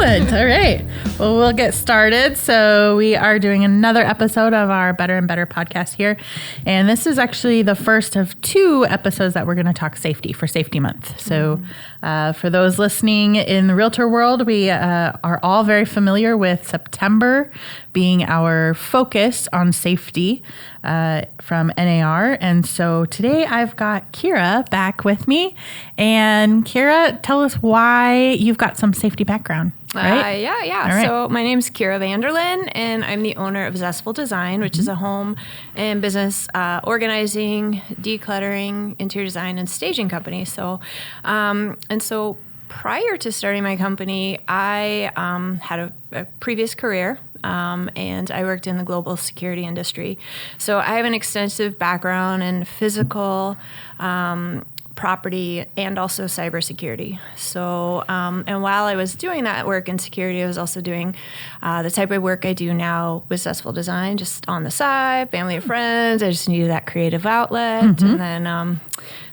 Excellent. All right. Well, we'll get started. So we are doing another episode of our Better and Better podcast here. And this is actually the first of 2 episodes that we're going to talk safety for Safety Month. So for those listening in the realtor world, we are all very familiar with September being our focus on safety from NAR. And so today I've got Kira back with me. And Kira, tell us why you've got some safety background. Right? Yeah. Right. So my name's Kira Vanderlyn, and I'm the owner of Zestful Design, which is a home and business organizing, decluttering, interior design, and staging company. So, so prior to starting my company, I had a previous career, and I worked in the global security industry. So I have an extensive background in physical, property, and also cybersecurity. So, and while I was doing that work in security, I was also doing the type of work I do now with Zestful Design, just on the side, family and friends. I just needed that creative outlet. And then,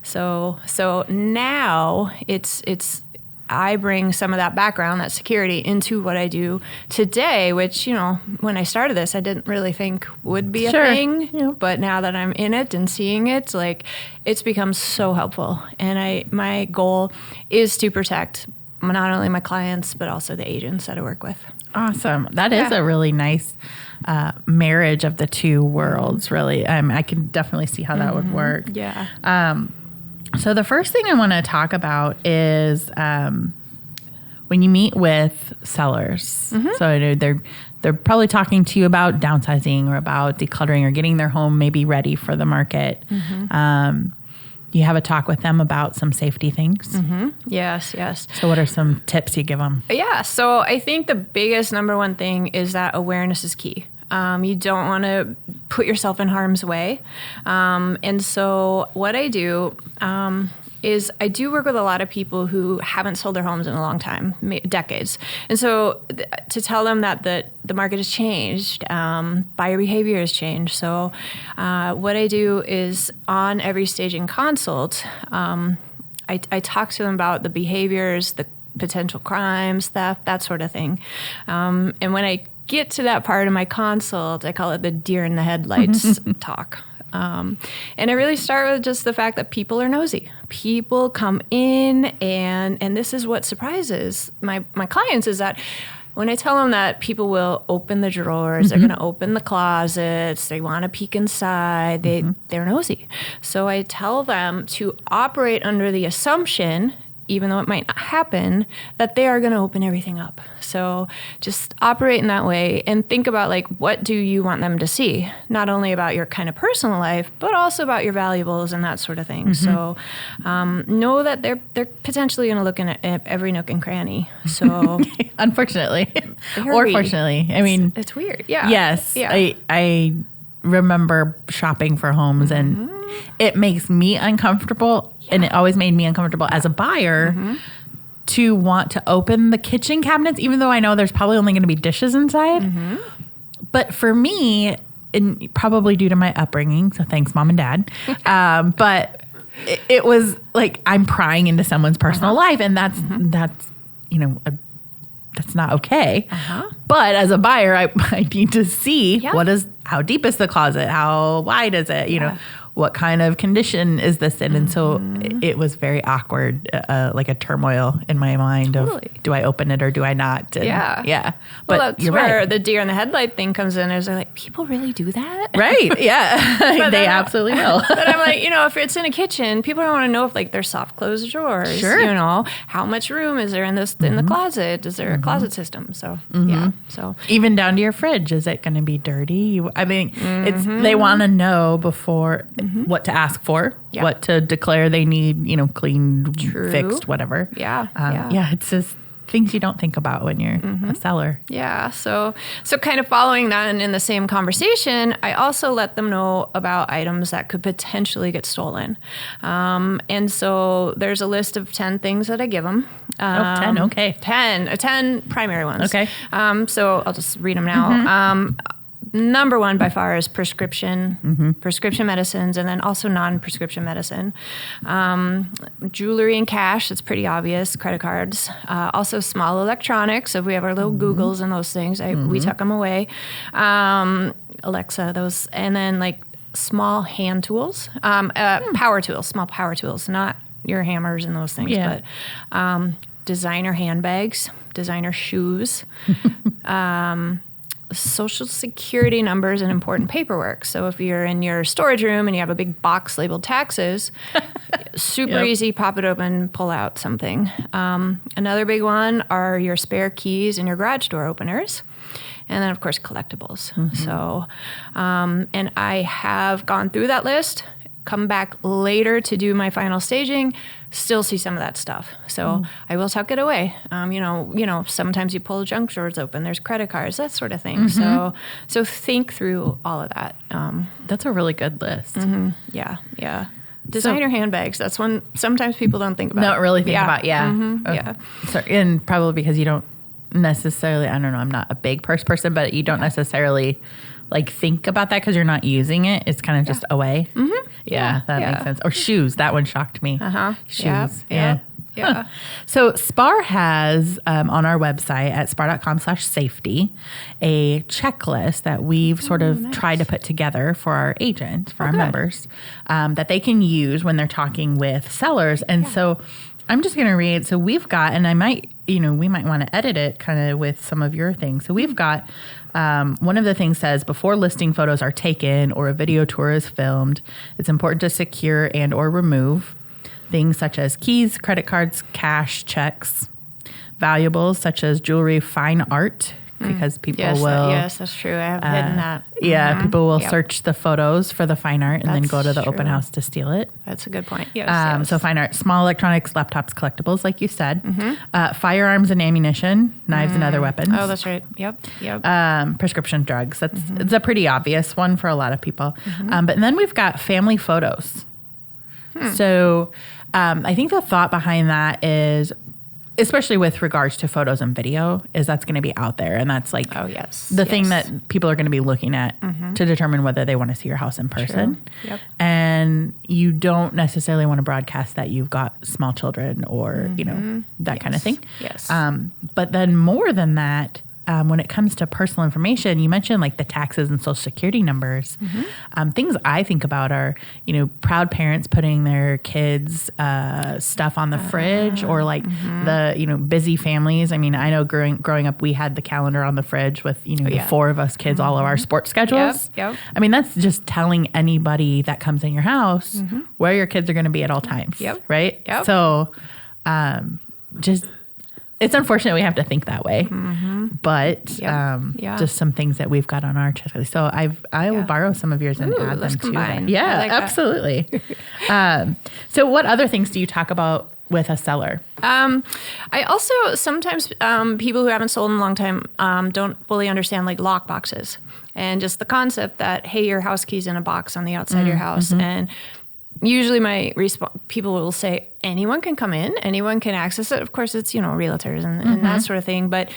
so now it's I bring some of that background, that security, into what I do today, which, you know, when I started this, I didn't really think would be a thing. Yeah. But now that I'm in it and seeing it, like, it's become so helpful. And my goal is to protect not only my clients, but also the agents that I work with. Awesome. That is a really nice marriage of the two worlds, really. I can definitely see how that would work. Yeah. So the first thing I want to talk about is when you meet with sellers. So I know they're probably talking to you about downsizing or about decluttering or getting their home maybe ready for the market. You have a talk with them about some safety things. Yes. So what are some tips you give them? Yeah. So I think the biggest number one thing is that awareness is key. You don't want to put yourself in harm's way. And so what I do is I do work with a lot of people who haven't sold their homes in a long time, decades. And so to tell them that the market has changed, buyer behavior has changed. So what I do is on every staging consult, I talk to them about the behaviors, the potential crimes, theft, that sort of thing. And when I get to that part of my consult, I call it the deer in the headlights talk. And I really start with just the fact that people are nosy. People come in, and this is what surprises my clients, is that when I tell them that people will open the drawers, they're going to open the closets, they want to peek inside, they're nosy. So I tell them to operate under the assumption, even though it might not happen, that they are going to open everything up. So just operate in that way and think about, like, what do you want them to see? Not only about your kind of personal life, but also about your valuables and that sort of thing. So know that they're potentially going to look in at every nook and cranny. So unfortunately, or fortunately, I mean, it's weird. Yeah. Yes. Yeah. I remember shopping for homes and it makes me uncomfortable. And it always made me uncomfortable as a buyer to want to open the kitchen cabinets, even though I know there's probably only going to be dishes inside. But for me, and probably due to my upbringing, so thanks, Mom and Dad, but it was like I'm prying into someone's personal life, and that's you know, that's not okay. But as a buyer, I need to see how deep is the closet, how wide is it, you know, what kind of condition is this in? And so it was very awkward, like a turmoil in my mind of, do I open it or do I not? And yeah. But well, that's where the deer in the headlight thing comes in. Is like, people really do that? Right. Yeah. They absolutely will. But I'm like, you know, if it's in a kitchen, people don't want to know if, like, there's soft closed drawers. Sure. You know, how much room is there in the closet? Is there a closet system? So yeah. So even down to your fridge, is it going to be dirty? I mean, it's they want to know before what to ask for, what to declare they need, you know, cleaned, fixed, whatever. Yeah. It's just things you don't think about when you're a seller. Yeah. So kind of following that, and in the same conversation, I also let them know about items that could potentially get stolen. And so there's a list of 10 things that I give them. 10. Okay. 10 primary ones. Okay. So I'll just read them now. number one by far is prescription medicines, and then also non-prescription medicine. Jewelry and cash, that's pretty obvious. Credit cards. Also small electronics. So if we have our little Googles and those things, we tuck them away. Alexa, those, and then like small hand tools, small power tools, not your hammers and those things, but designer handbags, designer shoes, social security numbers and important paperwork. So if you're in your storage room and you have a big box labeled taxes, super easy, pop it open, pull out something. Another big one are your spare keys and your garage door openers. And then, of course, collectibles. So, and I have gone through that list, come back later to do my final staging, still see some of that stuff. So I will tuck it away. Sometimes you pull junk drawers open. There's credit cards, that sort of thing. So think through all of that. That's a really good list. Yeah. Designer handbags. That's one sometimes people don't think about. Don't really think about. So, and probably because you don't necessarily, I don't know, I'm not a big purse person, but you don't necessarily like think about that because you're not using it. It's kind of just away. That makes sense. Or shoes. That one shocked me. Shoes. Yeah. So SPAR has on our website at spar.com/safety a checklist that we've sort of tried to put together for our agent, for our members, that they can use when they're talking with sellers. And so I'm just going to read. So we've got, and I might, we might want to edit it kind of with some of your things. So we've got, one of the things says, before listing photos are taken or a video tour is filmed, it's important to secure and or remove things such as keys, credit cards, cash, checks, valuables such as jewelry, fine art, because people will. Yes, that's true. I have hidden that. Yeah, people will search the photos for the fine art and then go to the open house to steal it. That's a good point. Yes. So fine art, small electronics, laptops, collectibles, like you said, firearms and ammunition, knives and other weapons. Oh, that's right. Yep. Prescription drugs. That's it's a pretty obvious one for a lot of people. But then we've got family photos. So I think the thought behind that is, especially with regards to photos and video, is that's going to be out there. And that's like the thing that people are going to be looking at to determine whether they want to see your house in person. And you don't necessarily want to broadcast that you've got small children or, that kind of thing. But then more than that, when it comes to personal information, you mentioned like the taxes and social security numbers. Things I think about are, proud parents putting their kids' stuff on the fridge, or like the, busy families. I mean, I know growing up, we had the calendar on the fridge with, the four of us kids, all of our sports schedules. I mean, that's just telling anybody that comes in your house where your kids are going to be at all times. Right? So just... It's unfortunate we have to think that way, but just some things that we've got on our checklist. So I will borrow some of yours and add them to that. Yeah, like absolutely. So what other things do you talk about with a seller? I also sometimes people who haven't sold in a long time don't fully understand like lock boxes and just the concept that, hey, your house key's in a box on the outside of your house. And usually my people will say, anyone can come in, anyone can access it. Of course, it's, realtors and that sort of thing. But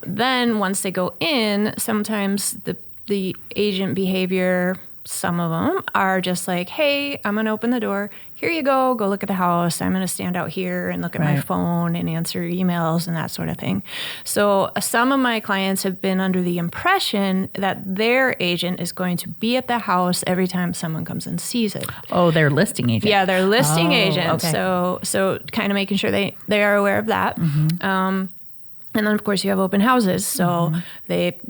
then once they go in, sometimes the agent behavior, some of them are just like, hey, I'm going to open the door. Here you go. Go look at the house. I'm going to stand out here and look at my phone and answer emails and that sort of thing. So some of my clients have been under the impression that their agent is going to be at the house every time someone comes and sees it. Oh, their listing agent. Yeah, their listing agent. Okay. So kind of making sure they are aware of that. And then, of course, you have open houses. So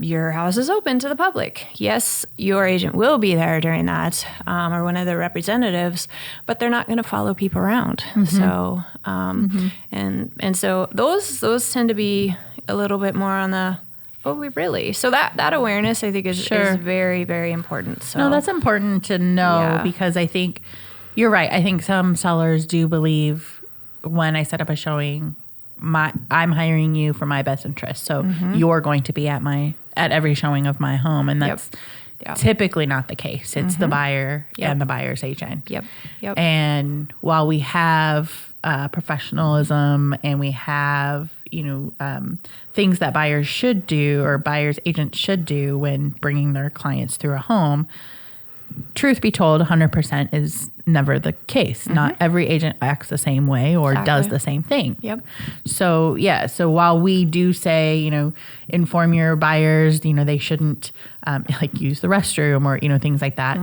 your house is open to the public. Yes, your agent will be there during that, or one of their representatives, but they're not going to follow people around. So, and so those tend to be a little bit more on the, we really. So that awareness, I think, is very, very important. So no, that's important to know because I think you're right. I think some sellers do believe when I set up a showing, I'm hiring you for my best interest. So you're going to be at every showing of my home. And that's typically not the case. It's the buyer and the buyer's agent. And while we have professionalism and we have, things that buyers should do or buyers agents should do when bringing their clients through a home, truth be told, 100% is never the case. Not every agent acts the same way or does the same thing. Yep. So, so while we do say, inform your buyers, they shouldn't use the restroom or, things like that.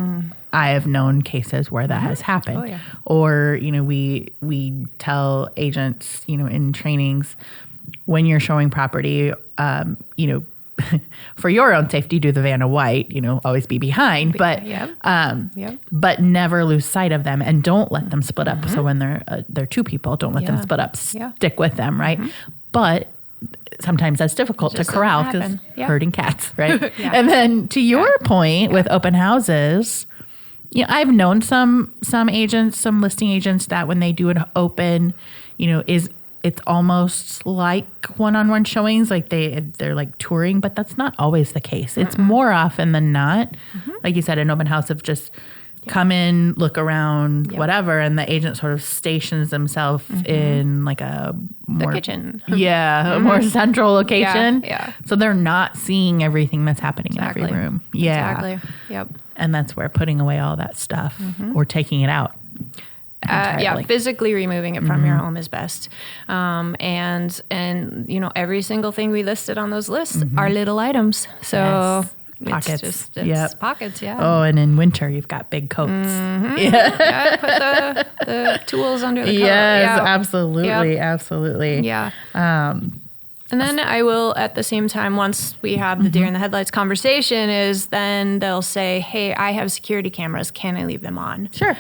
I have known cases where that has happened. Oh, yeah. Or, we tell agents, in trainings, when you're showing property, for your own safety, do the Vanna White, always be behind, but never lose sight of them and don't let them split up. So when they're two people, don't let them split up, stick with them. Right. But sometimes that's difficult to corral because herding cats. Right. And then to your point with open houses, I've known some agents, some listing agents that when they do an open, it's almost like one-on-one showings, like they're like touring, but that's not always the case. It's more often than not, like you said, an open house of just come in, look around, whatever, and the agent sort of stations themselves in like a more the kitchen, a more central location. Yeah. So they're not seeing everything that's happening in every room. Yeah, exactly. Yep. And that's where putting away all that stuff or taking it out. Physically removing it from your home is best. And every single thing we listed on those lists are little items. So pockets. It's pockets, yeah. Oh, and in winter you've got big coats. Put the tools under the coat. Yes, absolutely, absolutely. Yeah. And then I will, at the same time, once we have the deer in the headlights conversation, is then they'll say, hey, I have security cameras. Can I leave them on? Sure.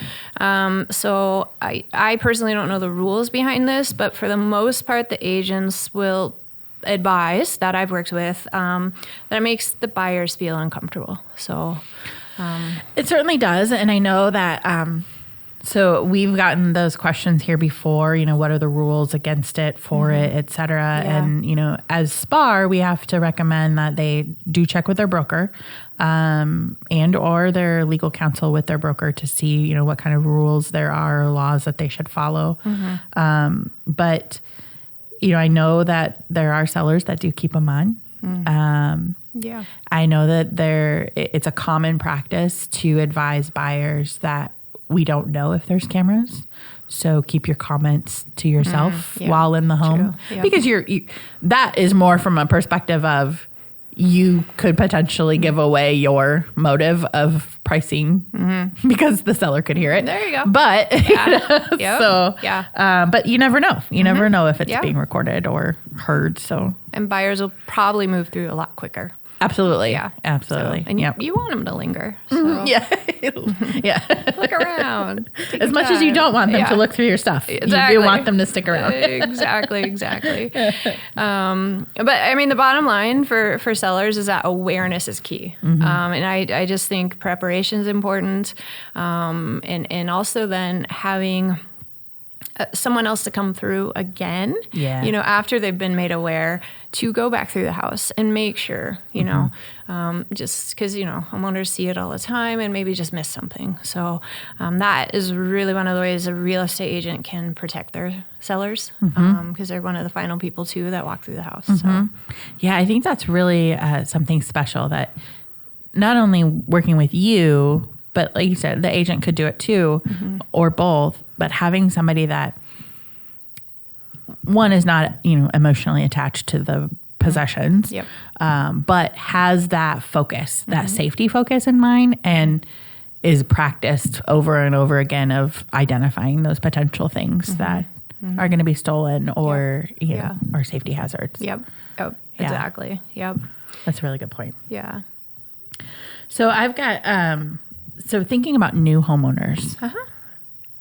So I personally don't know the rules behind this, but for the most part, the agents will advise that I've worked with that it makes the buyers feel uncomfortable. So it certainly does. And I know that so we've gotten those questions here before, what are the rules against it, for it, et cetera. Yeah. And, as SPAR, we have to recommend that they do check with their broker and or their legal counsel with their broker to see, what kind of rules there are or laws that they should follow. But, I know that there are sellers that do keep them on. I know that it's a common practice to advise buyers that we don't know if there's cameras. So keep your comments to yourself while in the home. Because that is more from a perspective of you could potentially give away your motive of pricing because the seller could hear it. There you go. But but you never know. You never know if it's being recorded or heard. So and buyers will probably move through a lot quicker. Absolutely. Yeah. Absolutely. So, and you want them to linger. So. Yeah. Look around. As much as you don't want them to look through your stuff. Exactly. You do want them to stick around. Exactly. But I mean, the bottom line for sellers is that awareness is key. And I just think preparation is important. And also then having someone else to come through again, after they've been made aware, to go back through the house and make sure, just because, homeowners see it all the time and maybe just miss something. So that is really one of the ways a real estate agent can protect their sellers because they're one of the final people, too, that walk through the house. So. Yeah, I think that's really something special that not only working with you, but like you said, the agent could do it too, or both. But having somebody that one is not, emotionally attached to the possessions, but has that focus, that safety focus in mind, and is practiced over and over again of identifying those potential things that are going to be stolen or or safety hazards. Exactly. That's a really good point. Yeah. So I've got so thinking about new homeowners.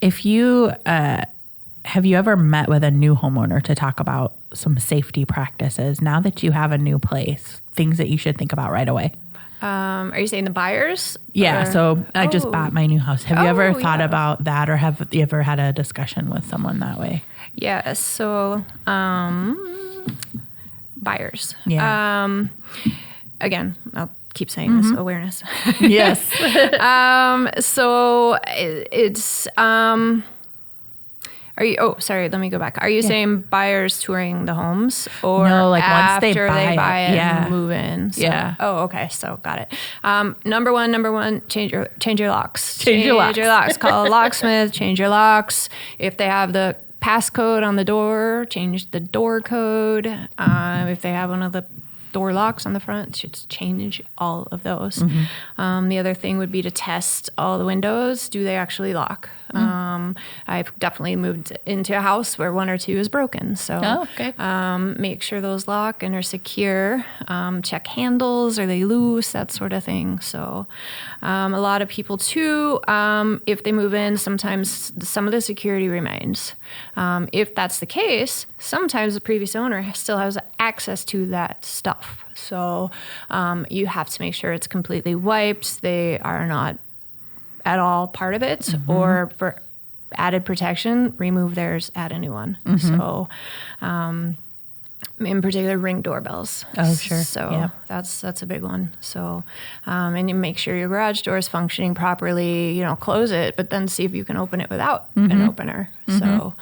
If you have you ever met with a new homeowner to talk about some safety practices now that you have a new place, things that you should think about right away? Are you saying the buyers? Yeah. So I just bought my new house. Have you ever thought about that, or have you ever had a discussion with someone that way? Yeah. So buyers. Yeah. Again, I'll keep saying this, awareness. Yes. So it's Sorry, let me go back. Are you saying buyers touring the homes or No, like once after they buy it, and move in? So, Yeah. Oh, okay. So got it. Number one, change your locks. Change your locks. Call a locksmith, change your locks. If they have the passcode on the door, change the door code. If they have one of the door locks on the front, should change all of those. The other thing would be to test all the windows. Do they actually lock? I've definitely moved into a house where one or two is broken. So make sure those lock and are secure. Check handles. Are they loose? That sort of thing. So a lot of people too, if they move in, sometimes some of the security remains. If that's the case, sometimes the previous owner still has access to that stuff. So you have to make sure it's completely wiped. They are not at all part of it, or for added protection, remove theirs, add a new one. So in particular, Ring doorbells. Oh, sure. So that's a big one. So and you make sure your garage door is functioning properly. Close it, but then see if you can open it without an opener. So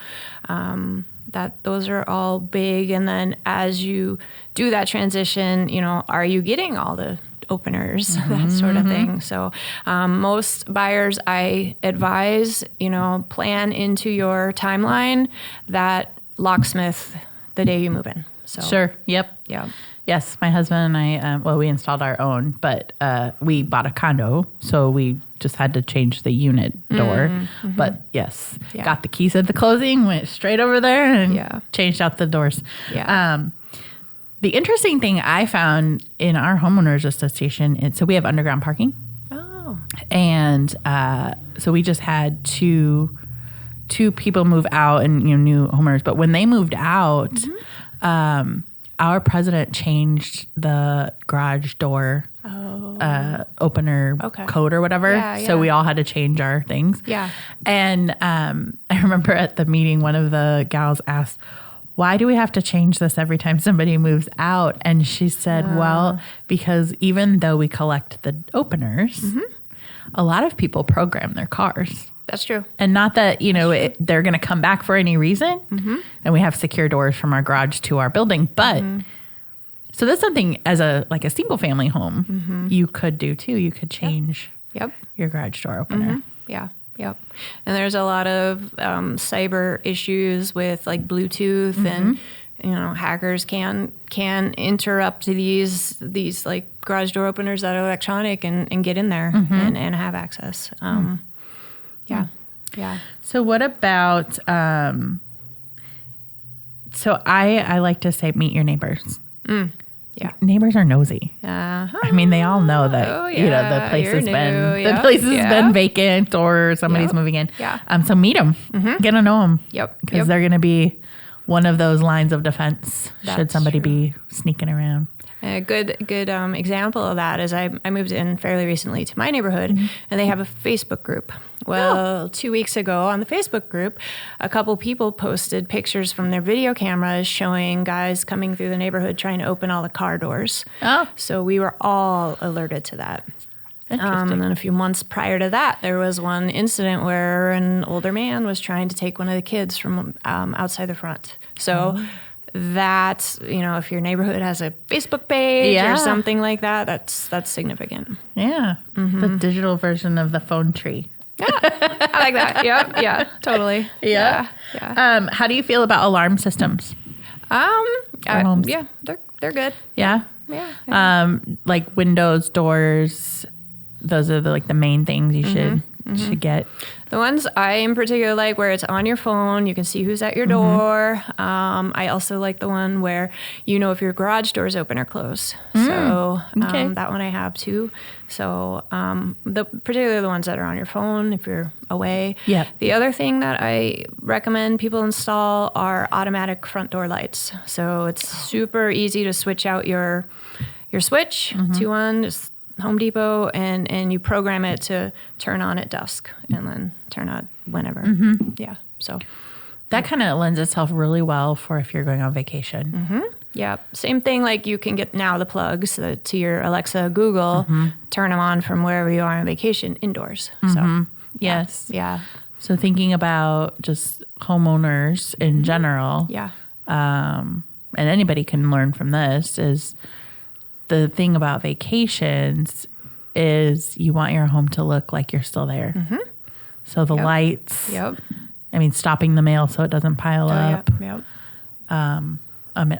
those are all big. And then as you do that transition, are you getting all the openers, that sort of thing. So most buyers, I advise, plan into your timeline that locksmith the day you move in. So Sure. Yep. Yeah. Yes, my husband and I, we installed our own, but we bought a condo, so we just had to change the unit door. But yes, got the keys at the closing, went straight over there and changed out the doors. Yeah. The interesting thing I found in our homeowners association is, so we have underground parking. Oh. And so we just had two people move out and new homeowners. But when they moved out, our president changed the garage door opener code or whatever. Yeah. So we all had to change our things. Yeah. And I remember at the meeting, one of the gals asked, why do we have to change this every time somebody moves out? And she said, well, because even though we collect the openers, a lot of people program their cars. That's true. And not that, they're going to come back for any reason. And we have secure doors from our garage to our building. But so that's something as a single family home you could do too. You could change your garage door opener. Yeah. Yep. And there's a lot of cyber issues with like Bluetooth and hackers can interrupt these like garage door openers that are electronic and get in there and have access. Yeah. So what about so I like to say meet your neighbors. Yeah. Neighbors are nosy. I mean, they all know that the place has been vacant or somebody's moving in. Yeah. So meet them. Get to know them. Yep. Because they're going to be one of those lines of defense should somebody be sneaking around. A good example of that is I moved in fairly recently to my neighborhood, and they have a Facebook group. Well, 2 weeks ago on the Facebook group, a couple people posted pictures from their video cameras showing guys coming through the neighborhood trying to open all the car doors. Oh. So we were all alerted to that. Interesting. And then a few months prior to that, there was one incident where an older man was trying to take one of the kids from outside the front. So that, if your neighborhood has a Facebook page or something like that, that's significant. Yeah. The digital version of the phone tree. Yeah, I like that. Yep. Yeah, totally. Yeah. How do you feel about alarm systems? Homes? Yeah, they're good. Yeah. Yeah. Like windows, doors, those are the main things you should get. The ones I in particular like where it's on your phone, you can see who's at your door. I also like the one where if your garage door is open or closed. So that one I have too. So particularly the ones that are on your phone if you're away. Yeah. The other thing that I recommend people install are automatic front door lights. So it's super easy to switch out your switch to one. Just Home Depot and you program it to turn on at dusk and then turn on whenever. Yeah. So that kind of lends itself really well for if you're going on vacation. Yeah. Same thing, like you can get now the plugs to your Alexa, Google, turn them on from wherever you are on vacation indoors. So Yes. yeah. So thinking about just homeowners in general, Yeah. and anybody can learn from this, is the thing about vacations is you want your home to look like you're still there. Mm-hmm. So the lights, I mean, stopping the mail so it doesn't pile up. Yep.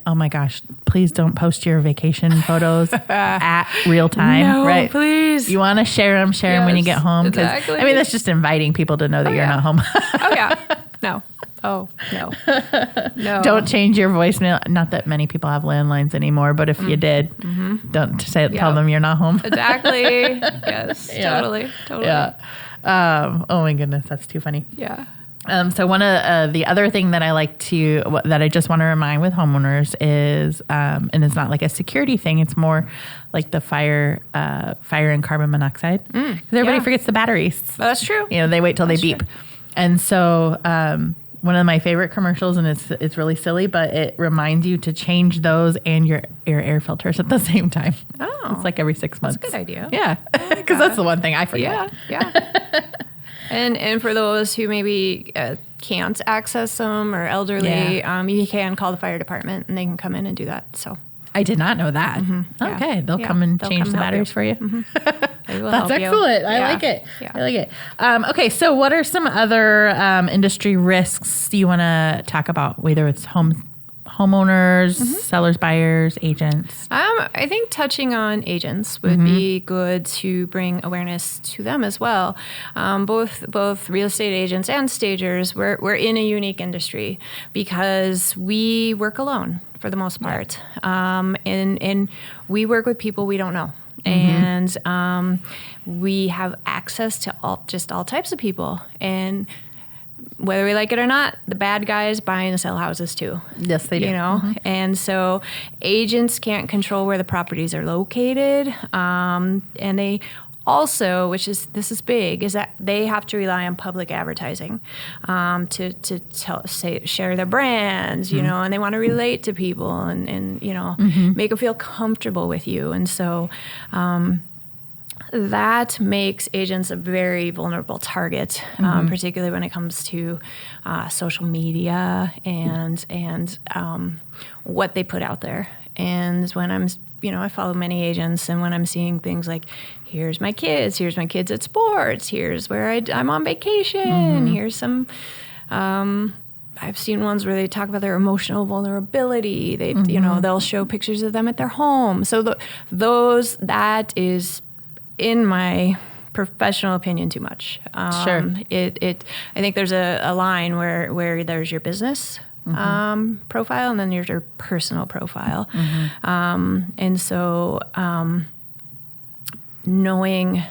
Oh my gosh, please don't post your vacation photos at real time. No, right? Please. You want to share them when you get home. Exactly. I mean, that's just inviting people to know that you're not home. Oh, yeah. No. Oh, no. No. Don't change your voicemail. Not that many people have landlines anymore, but if you did, don't tell them you're not home. Exactly. Yes. Totally. Yeah. Oh my goodness, that's too funny. Yeah. So one of the other thing that I just want to remind with homeowners is, and it's not like a security thing, it's more like the fire and carbon monoxide. Because everybody forgets the batteries. Well, that's true. They wait till they beep. True. And so one of my favorite commercials, and it's really silly, but it reminds you to change those and your air filters at the same time. Oh. It's like every 6 months. That's a good idea. Yeah. Because that's the one thing I forget. Yeah. And for those who maybe can't access them or elderly, you can call the fire department and they can come in and do that. So I did not know that. Okay, they'll come and change the batteries for you. That's excellent. I like it. Yeah. I like it. Okay, so what are some other industry risks you want to talk about? Whether it's homeowners, sellers, buyers, agents. I think touching on agents would be good to bring awareness to them as well. Both real estate agents and stagers, we're in a unique industry because we work alone for the most part, and we work with people we don't know. And we have access to all types of people, and whether we like it or not, the bad guys buy and sell houses too. Yes, they do. And so agents can't control where the properties are located, and they also, this is big, is that they have to rely on public advertising to share their brands, and they want to relate to people and make them feel comfortable with you, and so. That makes agents a very vulnerable target, particularly when it comes to social media and what they put out there. And when I follow many agents, and when I'm seeing things like, here's my kids at sports, here's where I'm on vacation, here's some. I've seen ones where they talk about their emotional vulnerability. They, they'll show pictures of them at their home. So that is, in my professional opinion, too much. Sure. I think there's a line where there's your business profile, and then there's your personal profile. And so knowing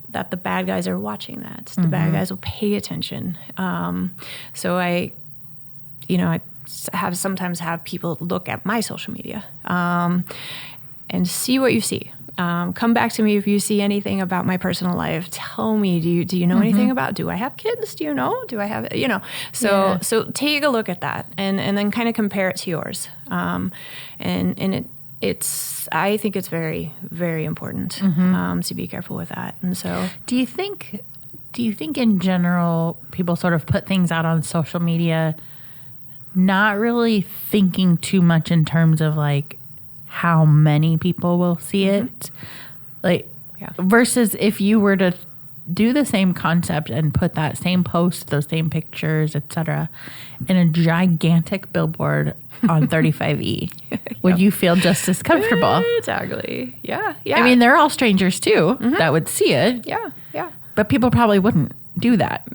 that the bad guys are watching that, the bad guys will pay attention. So I sometimes have people look at my social media and see what you see. Come back to me if you see anything about my personal life. Tell me, do you know anything about, do I have kids? Do you know? Do I have, So take a look at that and then kind of compare it to yours. I think it's very, very important to be careful with that. And so, do you think in general people sort of put things out on social media, not really thinking too much in terms of like how many people will see it, versus if you were to do the same concept and put that same post, those same pictures, etc., in a gigantic billboard on 35E, would you feel just as comfortable? Exactly. Yeah. I mean, they're all strangers too that would see it. Yeah. But people probably wouldn't do that.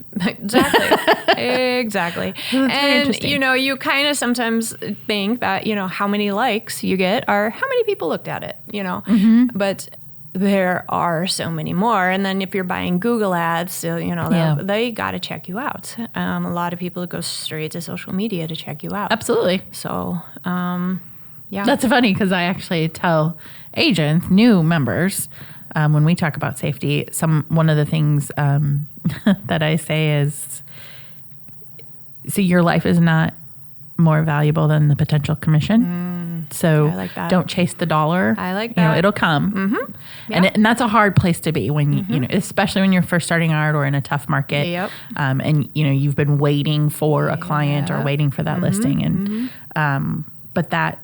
Exactly. And, you kind of sometimes think that, how many likes you get are how many people looked at it, but there are so many more. And then if you're buying Google ads, they got to check you out. A lot of people go straight to social media to check you out. Absolutely. So, yeah. That's funny because I actually tell agents, new members, when we talk about safety, one of the things that I say is, so your life is not more valuable than the potential commission. So I like that. don't chase the dollar. I like You know, that. it'll come. Mm-hmm. And that's a hard place to be when you know, especially when you're first starting out or in a tough market. Yep. And you know, you've been waiting for a client or Yep. waiting for that listing. And but that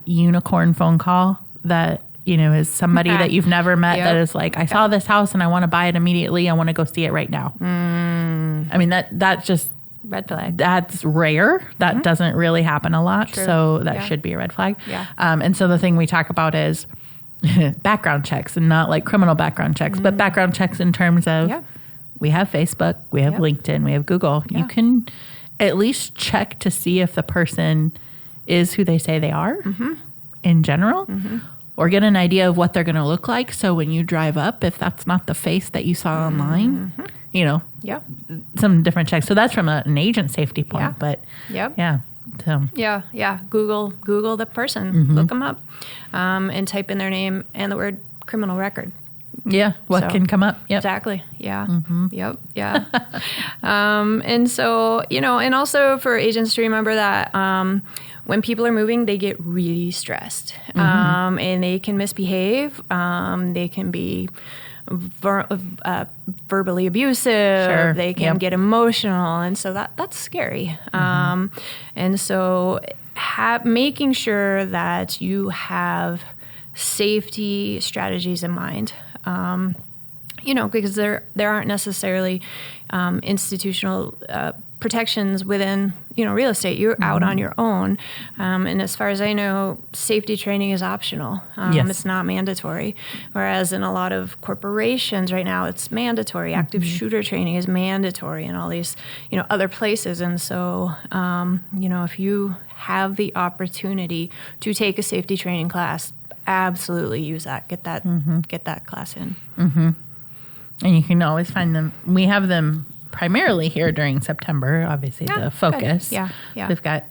unicorn phone call that, you know, is somebody that you've never met Yep. that is like, I saw this house and I want to buy it immediately. I want to go see it right now. I mean, that's just Red flag. that's rare. That doesn't really happen a lot. True. So that Yeah. should be a red flag. Yeah. And so the thing we talk about is background checks, and not like criminal background checks, but background checks in terms of Yeah. we have Facebook, we have Yeah. LinkedIn, we have Google. Yeah. You can at least check to see if the person is who they say they are in general. Or get an idea of what they're going to look like. So when you drive up, if that's not the face that you saw online, you know, Yep. some different checks. So that's from an agent safety point. Yeah. But Yep. yeah. So Yeah. Google the person. Look them up, and type in their name and the word criminal record. yeah, what So- can come up? Yep. Exactly. Yeah. Yep. Yeah. And so, you know, and also for agents to remember that when people are moving, they get really stressed, and they can misbehave. They can be verbally abusive. Sure. They can Yep. get emotional, and so that's scary. And so, making sure that you have safety strategies in mind. You know, because there aren't necessarily institutional protections within, you know, real estate. You're out on your own. And as far as I know, safety training is optional. Yes. It's not mandatory. Whereas in a lot of corporations right now, it's mandatory. Active shooter training is mandatory in all these, you know, other places. And so, you know, if you have the opportunity to take a safety training class, absolutely use that. Get that class in. And you can always find them. We have them primarily here during September, obviously Yeah, the focus. good. Yeah. We've got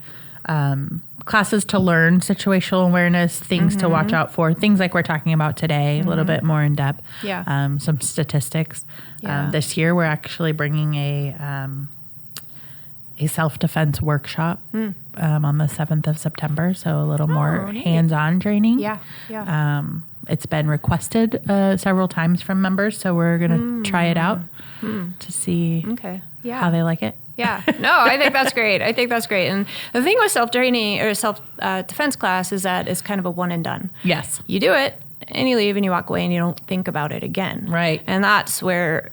classes to learn situational awareness, things to watch out for, things like we're talking about today, a little bit more in depth. Yeah. Some statistics. Yeah. This year, we're actually bringing a self-defense workshop on the 7th of September. So a little more neat. hands-on training. Yeah. It's been requested several times from members, so we're going to try it out to see Okay. Yeah. how they like it. Yeah. No, I think that's great. And the thing with self-training or self-defense class is that it's kind of a one and done. Yes. You do it and you leave and you walk away and you don't think about it again. Right. And that's where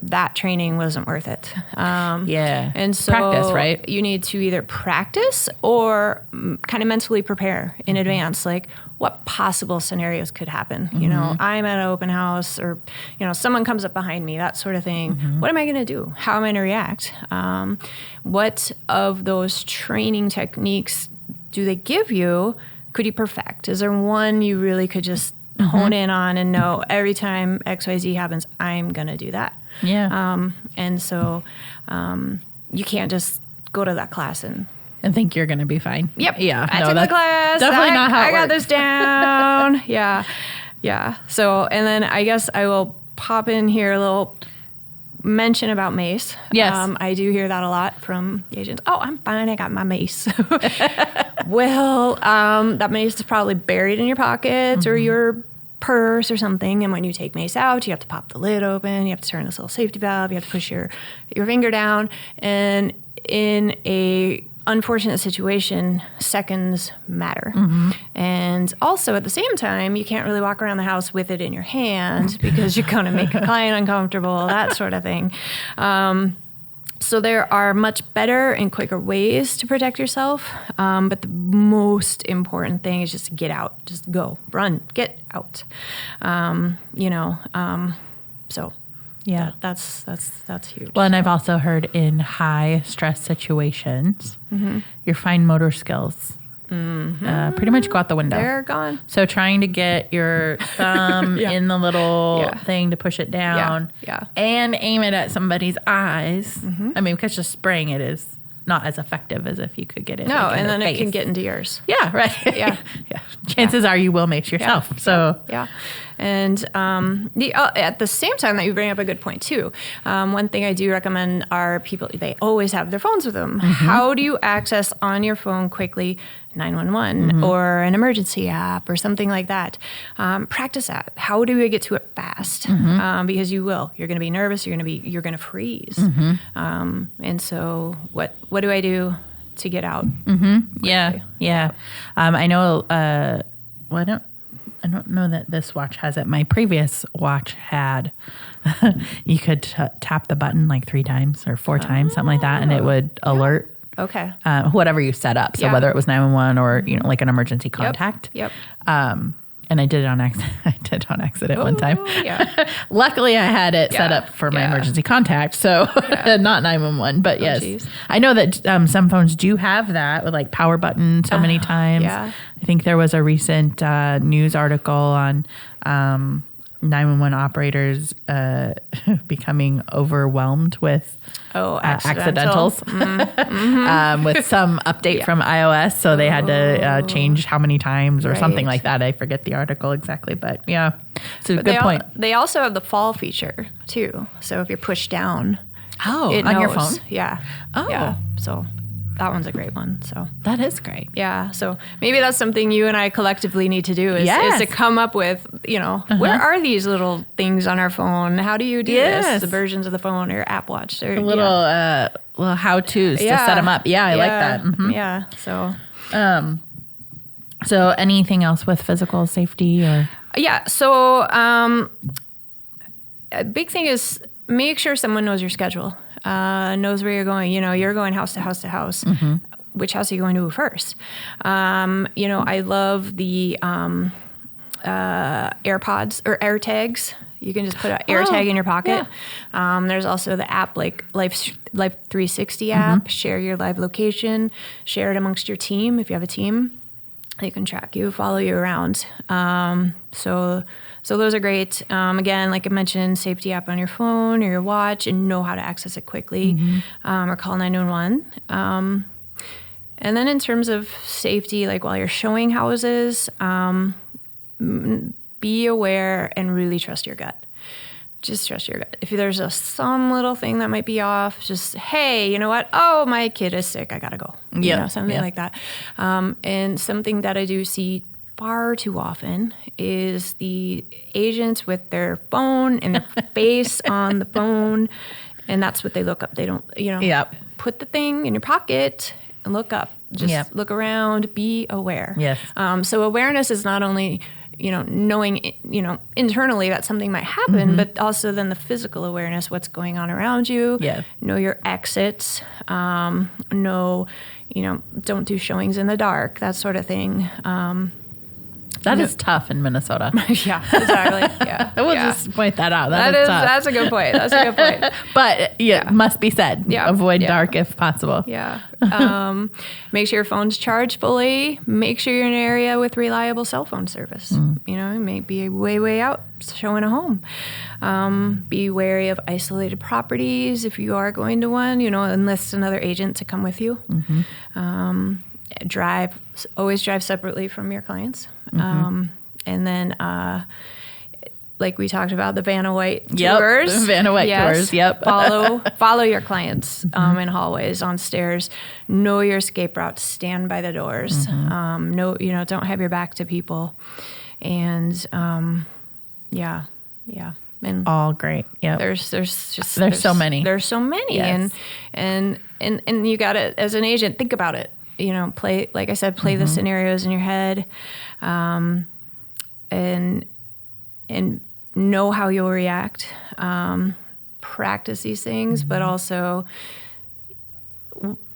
that training wasn't worth it. Yeah. And so Practice, right? You need to either practice or kind of mentally prepare in advance, like what possible scenarios could happen. You know, I'm at an open house, or, you know, someone comes up behind me, that sort of thing. What am I going to do? How am I going to react? What of those training techniques do they give you? Could you perfect? Is there one you really could just hone in on and know every time XYZ happens, I'm going to do that? Yeah. And so you can't just go to that class and think you're going to be fine. Yep. Yeah. I took the that's class. Definitely not how it I got works. this down. Yeah. Yeah. So, and then I guess I will pop in here a little mention about mace. Yes. I do hear that a lot from the agents. Oh, I'm fine. I got my mace. Well, that mace is probably buried in your pockets or your purse or something. And when you take mace out, you have to pop the lid open. You have to turn this little safety valve. You have to push your finger down. And in a unfortunate situation, seconds matter. And also at the same time, you can't really walk around the house with it in your hand because you're going to make a client uncomfortable, that sort of thing. So there are much better and quicker ways to protect yourself. But the most important thing is just to get out, just go, run, get out. So Yeah. that's huge. Well, and I've also heard in high stress situations, your fine motor skills pretty much go out the window. They're gone. So trying to get your thumb Yeah. in the little Yeah. thing to push it down Yeah. and aim it at somebody's eyes. I mean, because just spraying it is not as effective as if you could get it. No, like, in and their then it can face. get into yours. Yeah, right. Yeah. Yeah. Chances are you will mace yourself. So Yeah. And at the same time that you bring up a good point too, one thing I do recommend are people, they always have their phones with them. How do you access on your phone quickly 911 or an emergency app or something like that. Practice that. How do we get to it fast? Because you will. You're going to be nervous. You're going to freeze. And so what do I do to get out? Yeah. I know. Well, I don't know that this watch has it. My previous watch had. You could tap the button like 3 times or 4 times, something like that, and it would alert. Okay. Whatever you set up. So whether it was 911 or like an emergency contact. Yep. And I did it on accident. One time. Yeah. Luckily, I had it set up for my emergency contact, so not 911. But yes, geez. I know that some phones do have that with like power button so many times. Yeah. I think there was a recent news article on 911 operators becoming overwhelmed with accidentals with some update from iOS. So they had to change how many times or something like that. I forget the article exactly, but yeah. So good point. They also have the fall feature too. So if you're pushed down, it on knows. your phone? Yeah. Oh. Yeah. So that one's a great one. So that is great. Yeah. So maybe that's something you and I collectively need to do is to come up with, where are these little things on our phone? How do you do this? The versions of the phone or app watch. Or, little how-tos to set them up. Yeah, I like that. Yeah. So. So anything else with physical safety or? Yeah. So a big thing is make sure someone knows your schedule. Knows where you're going. You're going house to house to house. Which house are you going to first? I love the AirPods or AirTags. You can just put an AirTag in your pocket. Yeah. There's also the app like Life 360 app. Share your live location. Share it amongst your team if you have a team. They can track you, follow you around. So those are great. Again, like I mentioned, safety app on your phone or your watch and know how to access it quickly or call 911. And then in terms of safety, like while you're showing houses, be aware and really trust your gut. Just trust your gut. If there's some little thing that might be off, just, hey, you know what? Oh, my kid is sick. I got to go. Something like that. And something that I do see far too often is the agents with their phone and their face on the phone, and that's what they look up. They don't, put the thing in your pocket and look up. Just look around, be aware. Yes. So awareness is not only, knowing, internally that something might happen, but also then the physical awareness, what's going on around you. Yeah. Know your exits. Know, don't do showings in the dark, that sort of thing. That is tough in Minnesota. Yeah, exactly. Yeah. We'll just point that out. That's a good point. But must be said. Yeah. Avoid dark if possible. Yeah. Make sure your phone's charged fully. Make sure you're in an area with reliable cell phone service. It may be way out showing a home. Be wary of isolated properties if you are going to one. Enlist another agent to come with you. Always drive separately from your clients. And then, like we talked about, the Vanna White tours. The Vanna White tours. Yep. follow your clients in hallways, on stairs. Know your escape routes. Stand by the doors. Don't have your back to people. And and all great. Yeah. There's so many. There's so many. Yes. And you got to, as an agent, think about it. Play, like I said, play the scenarios in your head, and know how you'll react. Practice these things, but also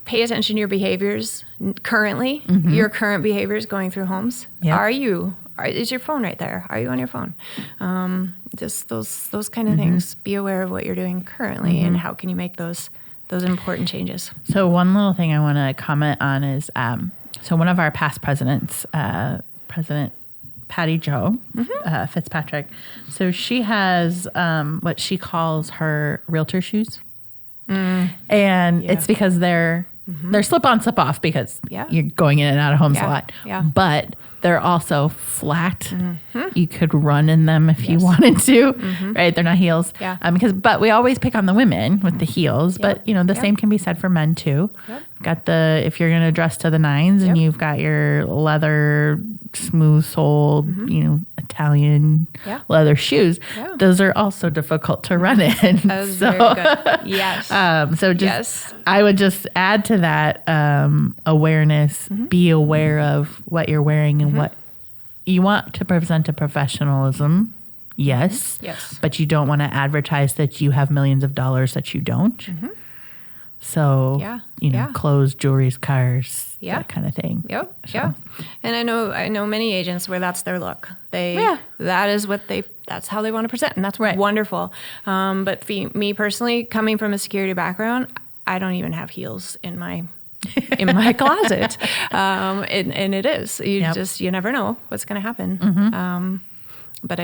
pay attention to your behaviors currently. Your current behaviors going through homes. Yep. Is your phone right there? Are you on your phone? Just those kind of things. Be aware of what you're doing currently and how can you make those important changes. So one little thing I want to comment on is, so one of our past presidents, President Patty Jo Fitzpatrick, so she has what she calls her realtor shoes. And it's because they're slip on, slip off because you're going in and out of homes a lot. Yeah. But They're also flat. You could run in them if you wanted to, right? They're not heels. Yeah. But we always pick on the women with the heels, but the same can be said for men too. Yep. Got if you're going to dress to the nines and you've got your leather, smooth soled, Italian leather shoes, those are also difficult to run in. That was very good. Yes. I would just add to that awareness, be aware of what you're wearing and what you want to present a professionalism. Yes. Yes. But you don't want to advertise that you have millions of dollars that you don't. So, clothes, jewelry, cars, that kind of thing. Yep. So. Yeah. And I know many agents where that's their look. That's how they want to present, and that's wonderful. But me personally, coming from a security background, I don't even have heels in my closet. And it is. You never know what's going to happen. But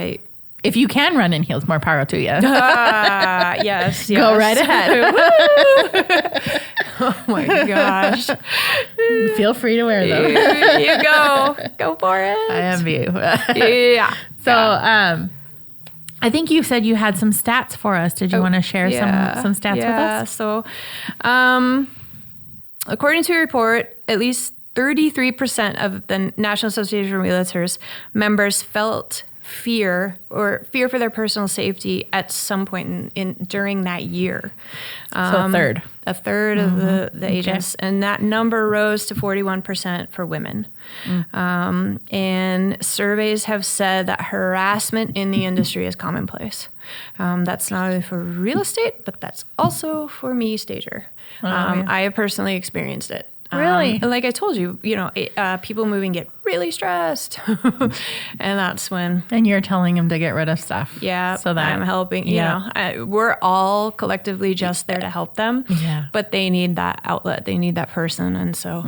if you can run in heels, more power to you. Yes. Go right ahead. Oh my gosh. Feel free to wear them. You go for it. I envy you. Yeah. So, I think you said you had some stats for us. Did you want to share some stats with us? So, according to a report, at least 33% of the National Association of Realtors members felt fear for their personal safety at some point during that year. So a third of the agents, and that number rose to 41% for women. And surveys have said that harassment in the industry is commonplace. That's not only for real estate, but that's also for me, stager. I have personally experienced it. Really? Like I told you, people moving get really stressed. And that's when... And you're telling them to get rid of stuff. Yeah. So that I'm helping, we're all collectively just there to help them. Yeah. But they need that outlet. They need that person. And so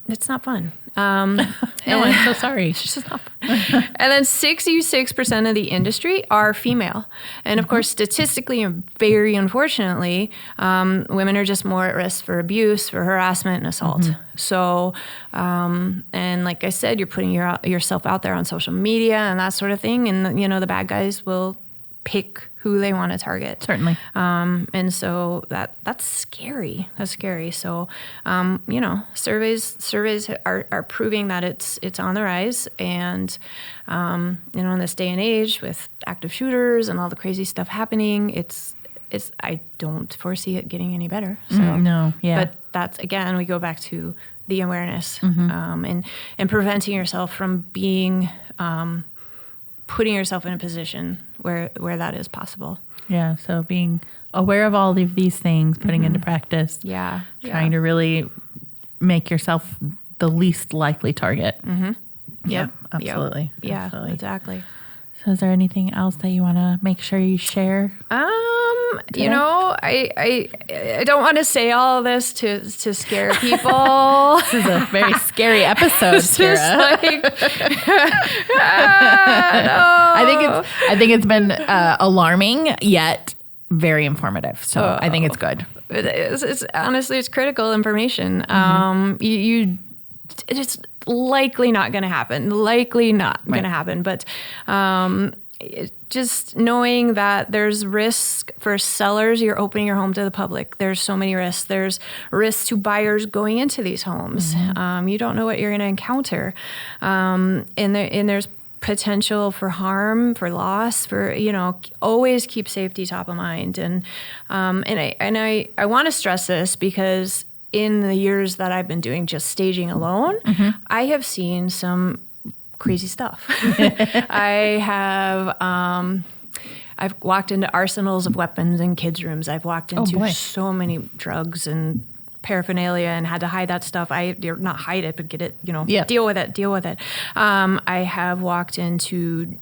it's not fun. No, I'm so sorry. It's just not fun. And then 66% of the industry are female. And of course, statistically and very unfortunately, women are just more at risk for abuse, for harassment and assault. So, and like I said, you're putting yourself out there on social media and that sort of thing. And, the bad guys will pick who they want to target. Certainly. And so that's scary. That's scary. So, surveys are proving that it's on the rise. And, in this day and age with active shooters and all the crazy stuff happening, I don't foresee it getting any better. So, no. Yeah. But that's, again, we go back to the awareness, and preventing yourself from being, putting yourself in a position where that is possible. Yeah. So being aware of all of these things, putting into practice. Yeah. Trying to really make yourself the least likely target. Yep. Absolutely. Yep. Yeah, absolutely. exactly. So is there anything else that you want to make sure you share? I don't want to say all this to scare people. This is a very scary episode, It's just Sarah. No. I think it's been alarming yet very informative. So I think it's good. It is. It's honestly, it's critical information. It's likely not going to happen. Going to happen. But just knowing that there's risk for sellers, you're opening your home to the public. There's so many risks. There's risks to buyers going into these homes. You don't know what you're going to encounter, and there's potential for harm, for loss, for always keep safety top of mind. And I want to stress this because in the years that I've been doing just staging alone, I have seen some crazy stuff. I've walked into arsenals of weapons in kids' rooms. I've walked into so many drugs and paraphernalia and had to hide that stuff. Not hide it, but get it, deal with it. I have walked into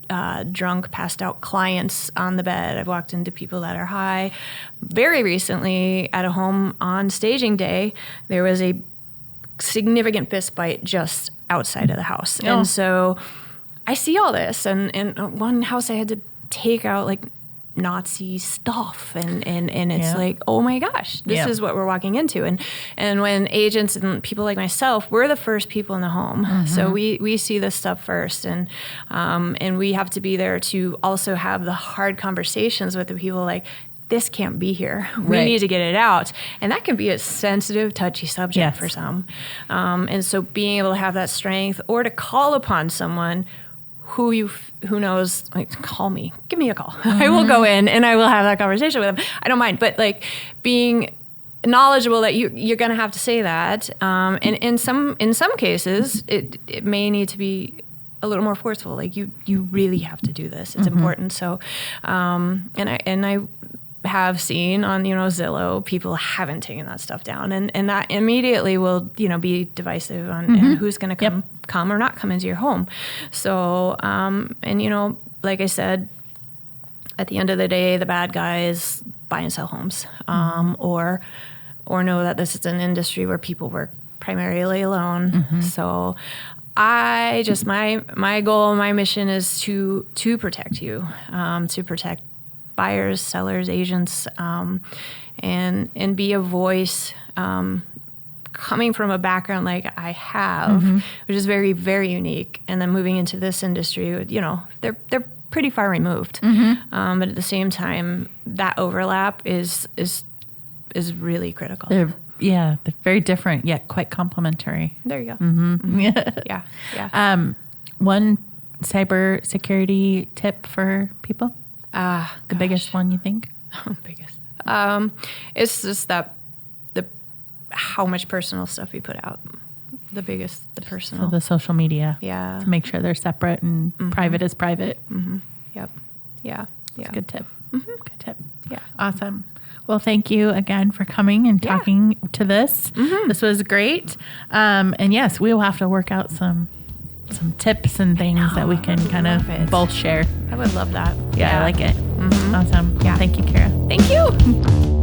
drunk, passed out clients on the bed. I've walked into people that are high. Very recently at a home on staging day, there was a significant fist fight just outside of the house. And so I see all this. And one house I had to take out Nazi stuff, and it's Yeah. like, oh my gosh, this Yeah. is what we're walking into. And when agents and people like myself, we're the first people in the home, so we see this stuff first, and we have to be there to also have the hard conversations with the people, like, this can't be here. We Right. need to get it out. And that can be a sensitive, touchy subject Yes. for some. And so being able to have that strength, or to call upon someone who knows, like, call me, give me a call. I will go in and I will have that conversation with them. I don't mind. But like, being knowledgeable that you're going to have to say that. And in some cases, it may need to be a little more forceful. Like, you really have to do this. It's important. So, and I have seen on, Zillow, people haven't taken that stuff down, and that immediately will, be divisive on and who's going to come or not come into your home. So, and like I said, at the end of the day, the bad guys buy and sell homes, or know that this is an industry where people work primarily alone. So I just, my goal, my mission is to protect you, to protect buyers, sellers, agents, and be a voice, coming from a background like I have, which is very, very unique. And then moving into this industry, they're pretty far removed. But at the same time, that overlap is really critical. They're very different, yet quite complementary. There you go. Yeah. One cybersecurity tip for people? The biggest one, you think? Biggest. It's just that how much personal stuff you put out. The personal. So the social media. Yeah. To make sure they're separate and private is private. Yep. Yeah. That's a good tip. Good tip. Yeah. Awesome. Well, thank you again for coming and talking to this. This was great. And yes, we will have to work out some tips and things that we can kind of both share. I would love that. Yeah, I like it. Awesome. Yeah. Thank you, Kara. Thank you.